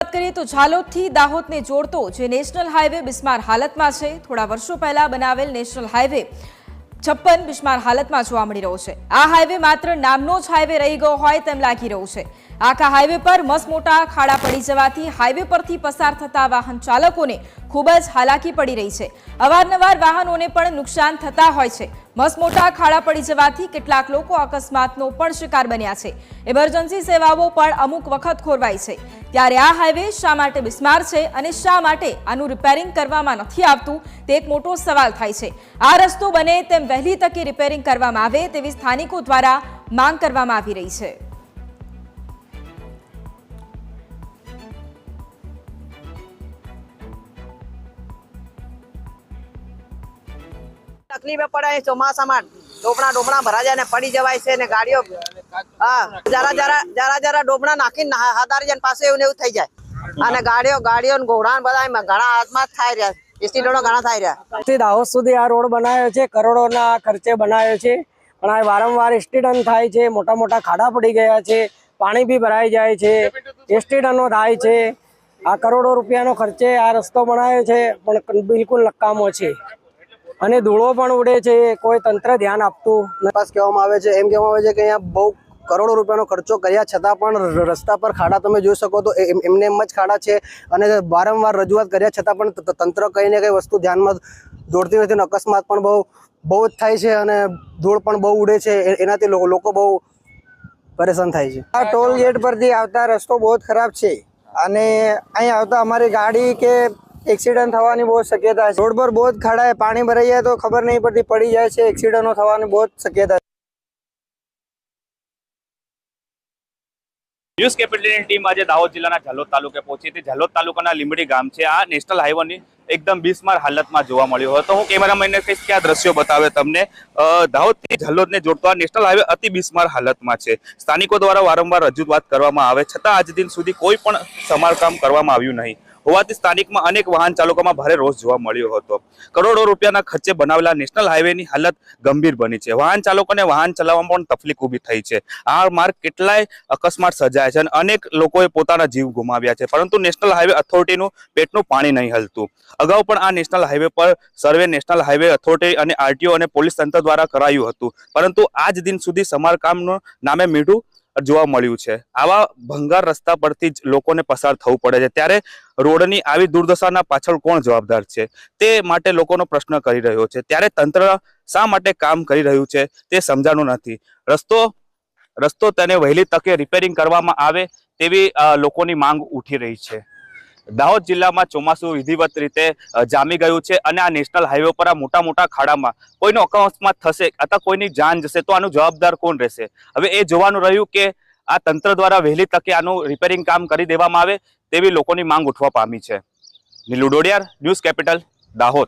વાત કરીએ તો ઝાલોદથી દાહોદને જોડતો જે નેશનલ હાઈવે બિસ્માર હાલતમાં છે। થોડા વર્ષો પહેલા બનાવેલ નેશનલ હાઈવે 56 બિસ્માર હાલતમાં જોવા મળી રહ્યો છે। આ હાઈવે માત્ર નામનો જ હાઈવે રહી ગયો હોય તેમ લાગી રહ્યું છે। આખા હાઈવે પર મસમોટા ખાડા પડી જવાથી હાઈવે પરથી પસાર થતા વાહન ચાલકોને ખૂબ જ હાલાકી પડી રહી છે। અવારનવાર વાહનોને પણ નુકસાન થતા હોય છે। મસમોટા ખાડા પડી જવાથી કેટલાક લોકો અકસ્માતનો પણ શિકાર બન્યા છે। ઇમરજન્સી સેવાઓ પણ અમુક વખત ખોરવાઈ છે। ત્યારે આ હાઈવે શા માટે બિસ્માર છે અને શા માટે આનું રિપેરિંગ કરવામાં નથી આવતું તે એક મોટો સવાલ થાય છે। આ રસ્તો બને તેમ વહેલી તકે રિપેરિંગ કરવામાં આવે તેવી સ્થાનિકો દ્વારા માંગ કરવામાં આવી રહી છે। तकलीफ पड़े चौमासा में डोबड़ा डोबड़ा भरा जाए पड़ी जवाय से गाड़ियों जरा जरा जरा जरा डोबड़ा नाखी हादार जन पास थी जाए गाड़ियों गाड़ियों घोड़ा बधा घना आत्महत्या थाई रह्या एक्सिडेंटो घना थाई रह्या। दाहोद सुधी आ रोड बनाव्यो छे, करोड़ोना खर्चे बनाव्यो छे, पण आ वारंवार एक्सिडेंट थाय छे, मोटा मोटा खाड़ा पड़ी गया छे, पाणी भी भराई जाय छे, एक्सिडेंटो थाय छे। आ करोड़ों रुपयानो खर्चे आ रस्तो बनाव्यो छे पण बिल्कुल नकामो छे અને ધૂળો પણ ઉડે છે। કોઈ તંત્ર ધ્યાન આપતું પાસ કહેવામાં આવે છે એમ કહેવામાં આવે છે કે અહીંયા બહુ કરોડો રૂપિયાનો ખર્ચો કર્યા છતાં પણ રસ્તા પર ખાડા તમે જોઈ શકો તો એમને એમ જ ખાડા છે અને વારંવાર રજૂઆત કર્યા છતાં પણ તંત્ર કંઈ ને કંઈ વસ્તુ ધ્યાનમાં દોડતી નથી અને અકસ્માત પણ બહુ જ થાય છે અને ધૂળ પણ બહુ ઉડે છે। એનાથી લોકો બહુ પરેશાન થાય છે। આ ટોલ ગેટ પરથી આવતા રસ્તો બહુ જ ખરાબ છે અને અહીં આવતા અમારી ગાડી કે एक्सीडेंट थवानी बहुत शक्यता है। रोड पर बहुत खड़ा है, पानी भराई जाए तो खबर नहीं पड़ती, पड़ी जाए से एक्सीडेंट थवानी बहुत शक्यता है। न्यूज कैपिटल टीम आज दाहोद जिल्लाना झालोद तालुके पहुंची थी। झालोद तालुकाना લીંબડી ગામ છે। આ નેશનલ હાઈવેની એકદમ બિસ્માર હાલતમાં જોવા મળ્યો હતો। હું કેમેરામેનને કહીશ કે આ દ્રશ્યો બતાવે તમને। દાહોદથી ઝાલોદને જોડતો આ નેશનલ હાઈવે અતિ બિસ્માર હાલતમાં છે। સ્થાનિકો દ્વારા વારંવાર રજૂઆત કરવામાં આવે છતાં આજ દિન સુધી કોઈ પણ સમારકામ કરવામાં આવ્યું નહીં હોવાથી સ્થાનિકમાં અનેક વાહન ચાલકોમાં ભારે રોષ જોવા મળ્યો હતો। કરોડો રૂપિયાના ખર્ચે બનાવેલા નેશનલ હાઈવેની હાલત ગંભીર બની છે। વાહન ચાલકોને વાહન ચલાવવામાં પણ તકલીફ ઊભી થઈ છે। આ માર્ગ કેટલાય અકસ્માત સર્જાય છે અને અનેક લોકોએ પોતાના જીવ ગુમાવ્યા છે, પરંતુ નેશનલ હાઈવે ઓથોરિટીનું પેટનું પાણી નહીં હલતું। અગાઉ પણ આ નેશનલ હાઈવે પર સર્વે નેશનલ હાઈવે ઓથોરિટી અને આરટીઓ અને પોલીસ તંત્ર દ્વારા કરાયું હતું, પરંતુ આજ દિન સુધી સમારકામનું નામે મીઠું જોવા મળ્યું છે। આવા ભંગાર રસ્તા પરથી જ લોકોને પસાર થવું પડે છે, ત્યારે રોડની આવી દુર્દશાના પાછળ કોણ જવાબદાર છે તે માટે લોકોનો પ્રશ્ન કરી રહ્યો છે। ત્યારે તંત્ર શા માટે કામ કરી રહ્યું છે તે સમજાતું નથી। રસ્તો તેને વહેલી તકે રિપેરિંગ કરવામાં આવે તેવી લોકોની માંગ ઉઠી રહી છે। દાહોદ જિલ્લામાં ચોમાસું વિધિવત રીતે જામી ગયું છે અને આ નેશનલ હાઈવે પર આ મોટા મોટા ખાડામાં કોઈનો અકસ્માત થશે અથવા કોઈની જાન જશે તો આનું જવાબદાર કોણ રહેશે? હવે એ જોવાનું રહ્યું કે આ તંત્ર દ્વારા વહેલી તકે આનું રિપેરિંગ કામ કરી દેવામાં આવે તેવી લોકોની માંગ ઉઠવા પામી છે। Nilu Dodiyar, News Capital, Dahod.